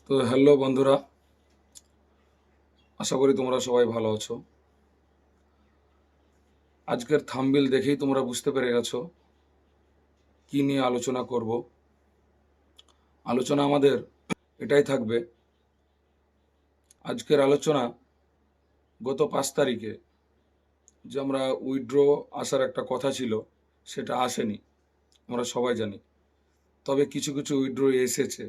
তো হ্যালো বন্ধুরা, আশা করি তোমরা সবাই ভালো আছো। আজকের থাম্বনেল দেখেই তোমরা বুঝতে পেরে গেছো কি নিয়ে আলোচনা করব। আলোচনা আমাদের এটাই থাকবে। আজকের আলোচনা গত 5 তারিখে যে আমরা উইথড্র আসার একটা কথা ছিল, সেটা আসেনি, আমরা সবাই জানি। তবে কিছু কিছু উইথড্র এসেছে।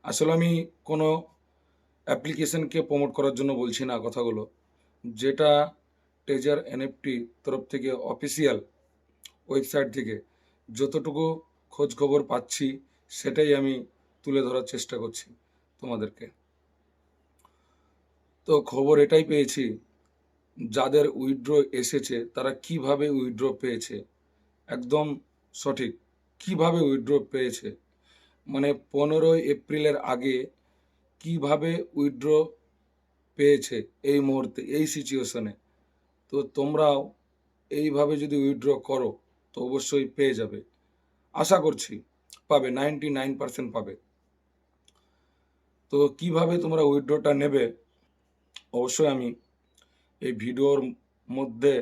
আসলে আমি কোনো অ্যাপ্লিকেশনকে প্রমোট করার জন্য বলছি না কথাগুলো, যেটা ট্রেজার এনএফটি তরফ থেকে অফিসিয়াল ওয়েবসাইট থেকে যতটুকু খোঁজ খবর পাচ্ছি সেটাই আমি তুলে ধরার চেষ্টা করছি তোমাদেরকে। তো খবর এটাই পেয়েছি, যাদের উইথড্র এসেছে তারা কিভাবে উইথড্র পেয়েছে, একদম সঠিক কিভাবে উইথড্র পেয়েছে, মানে 15 এপ্রিলের আগে কিভাবে উইথড্র পেয়েছে এই মুহূর্তে এই সিচুয়েশনে। তো তোমরাও এইভাবে যদি উইথড্র করো তো অবশ্যই পেয়ে যাবে, আশা করছি পাবে, 99% পাবে। তো কিভাবে তোমরা উইথড্রটা নেবে অবশ্যই আমি এই ভিডিওর মধ্যে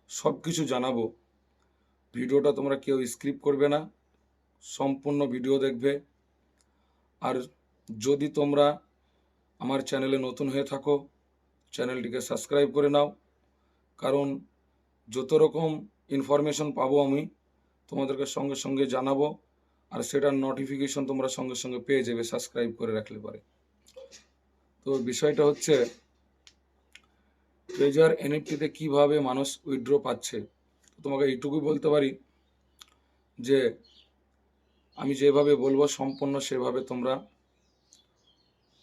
সব কিছু জানাবো। ভিডিওটা তোমরা কেউ স্কিপ করবে না, সম্পূর্ণ ভিডিও দেখবে। আর যদি তোমরা আমার চ্যানেলে নতুন হয়ে থাকো, চ্যানেলটিকে সাবস্ক্রাইব করে নাও, কারণ যত রকম ইনফরমেশন পাবো আমি তোমাদেরকে সঙ্গে সঙ্গে জানাবো, আর সেটার নোটিফিকেশন তোমরা সঙ্গে সঙ্গে পেয়ে যাবে সাবস্ক্রাইব করে রাখলে পরে। তো বিষয়টা হচ্ছে ট্রেজার এনএফটিতে কিভাবে মানুষ উইথড্র পাচ্ছে। তোমাকে এইটুকুই বলতে পারি যে আমি যেভাবে বলবো সম্পূর্ণ সেভাবে তোমরা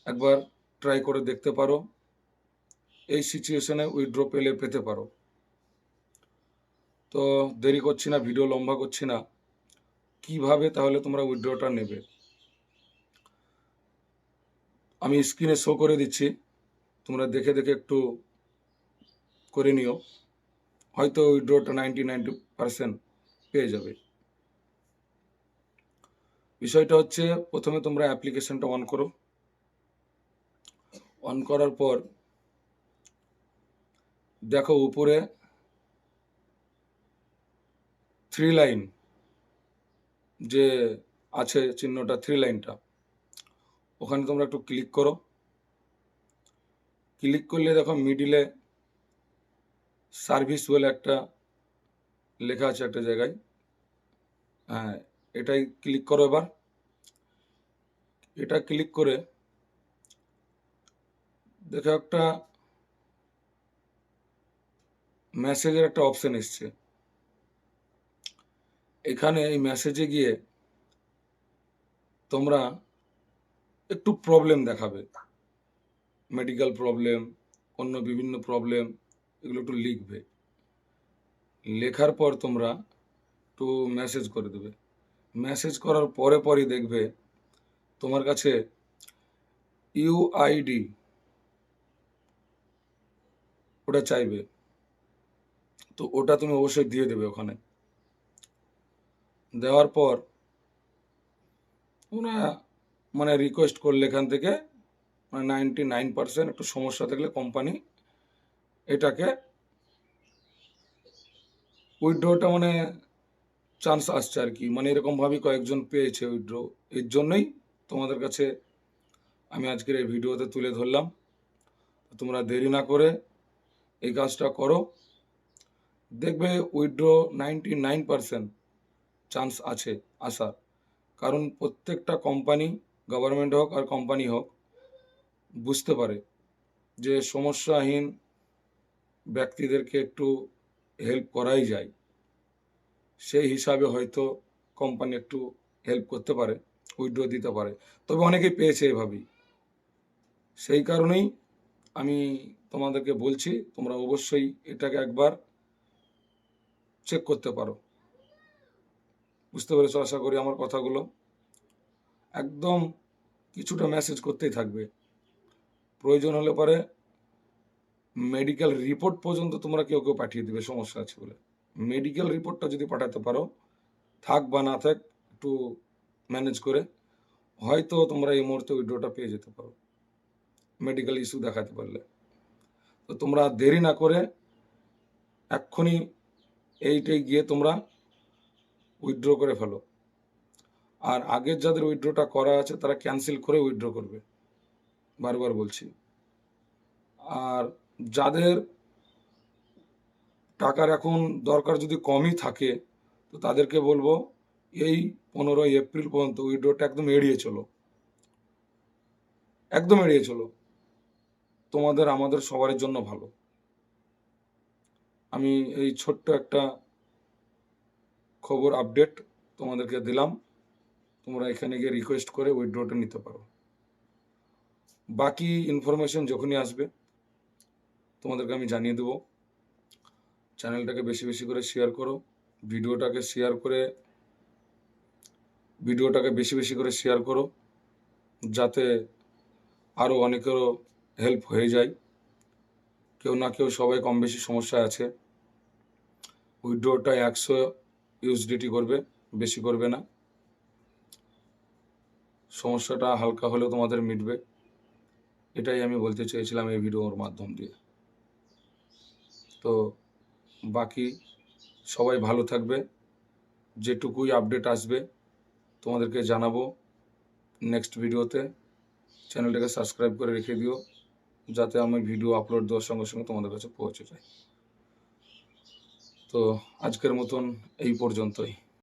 একবার ট্রাই করে দেখতে পারো, এই সিচুয়েশনে উইথড্র পেতে পারো। তো দেরি করছি না, ভিডিও লম্বা করছি না, কিভাবে তাহলে তোমরা উইথড্রটা নেবে আমি স্ক্রিনে শো করে দিচ্ছি, তোমরা দেখে দেখে একটু করে নিও, হয়তো উইথড্রটা 90% পেয়ে যাবে। বিষয়টা হচ্ছে প্রথমে তোমরা অ্যাপ্লিকেশনটা অন করো। অন করার পর দেখো উপরে 3 লাইন যে আছে চিহ্নটা, 3 লাইনটা, ওখানে তোমরা একটু ক্লিক করো। ক্লিক করলে দেখো মিডিলে সার্ভিস বলে একটা লেখা আছে একটা জায়গায়, হ্যাঁ এটাই ক্লিক করো। এবার এটা ক্লিক করে দেখো একটা মেসেজের একটা অপশন এসছে। এখানে এই মেসেজে গিয়ে তোমরা একটু প্রবলেম দেখাবে, মেডিকেল প্রবলেম, অন্য বিভিন্ন প্রবলেম, এগুলো একটু লিখবে। লেখার পর তোমরা একটু মেসেজ করে দেবে। মেসেজ করার পরে পরই দেখবে তোমার কাছে ইউআইডি ওটা চাইবে, তো ওটা তুমি অবশ্যই দিয়ে দেবে। ওখানে দেওয়ার পর তোমরা মানে রিকোয়েস্ট করলে এখান থেকে মানে 99% একটু সমস্যা থাকলে কোম্পানি এটাকে উইথড্রটা মানে চান্স আসছে আর কি, মানে এরকমভাবেই কয়েকজন পেয়েছে উইথড্র। এর জন্যই তোমাদের কাছে আমি আজকের এই ভিডিওতে তুলে ধরলাম। তোমরা দেরি না করে এই কাজটা করো, দেখবে উইথড্র 99% চান্স আছে আসার। কারণ প্রত্যেকটা কোম্পানি, গভর্নমেন্ট হোক আর কোম্পানি হোক, বুঝতে পারে যে সমস্যাহীন ব্যক্তিদেরকে একটু হেল্প করাই যায়, সেই হিসাবে হয়তো কোম্পানি একটু হেল্প করতে পারে, উইথড্র দিতে পারে। তবে অনেকেই পেয়েছে এভাবেই, সেই কারণেই আমি তোমাদেরকে বলছি তোমরা অবশ্যই এটাকে একবার চেক করতে পারো। বুঝতে পেরেছো আশা করি আমার কথাগুলো। একদম কিছুটা মেসেজ করতেই থাকবে, প্রয়োজন হলে পরে মেডিকেল রিপোর্ট পর্যন্ত তোমরা কেউ কেউ পাঠিয়ে দেবে সমস্যা আছে বলে। মেডিকেল রিপোর্টটা যদি পাঠাতে পারো, থাক বা না থাক একটু ম্যানেজ করে, হয়তো তোমরা এই মুহূর্তে উইথড্রটা পেয়ে যেতে পারো, মেডিকেল ইস্যু দেখাতে পারলে। তো তোমরা দেরি না করে এক্ষুনি এইটাই গিয়ে তোমরা উইথড্র করে ফেলো। আর আগের যাদের উইথড্রটা করা আছে তারা ক্যান্সেল করে উইথড্র করবে, বারবার বলছি। আর যাদের টাকার এখন দরকার যদি কমই থাকে, তো তাদেরকে বলবো এই 15ই এপ্রিল পর্যন্ত উইথড্রটা একদম এড়িয়ে চলো, একদম এড়িয়ে চলো। তোমাদের আমাদের সবার জন্য ভালো। আমি এই ছোট্ট একটা খবর আপডেট তোমাদেরকে দিলাম, তোমরা এখানে গিয়ে রিকোয়েস্ট করে উইথড্রটা নিতে পারো। বাকি ইনফরমেশন যখনই আসবে তোমাদেরকে আমি জানিয়ে দেবো। চ্যানেলটাকে বেশি বেশি করে শেয়ার করো, ভিডিওটাকে বেশি বেশি করে শেয়ার করো, যাতে আরও অনেকেরও হেল্প হয়ে যায়। কেউ না কেউ সবাই কম বেশি সমস্যায় আছে। উইথড্রটা 100 ইউএসডিটি করবে, বেশি করবে না। সমস্যাটা হালকা হলেও তোমাদের মিটবে, এটাই আমি বলতে চেয়েছিলাম এই ভিডিওর মাধ্যম দিয়ে। তো বাকি সবাই ভালো থাকবে, যেটুকুই আপডেট আসবে তোমাদেরকে জানাবো নেক্সট ভিডিওতে। চ্যানেলটাকে সাবস্ক্রাইব করে রেখে দিও, যাতে আমি ভিডিও আপলোড দেওয়ার সঙ্গে সঙ্গে তোমাদের কাছে পৌঁছে যায়। তো আজকের মতন এই পর্যন্তই।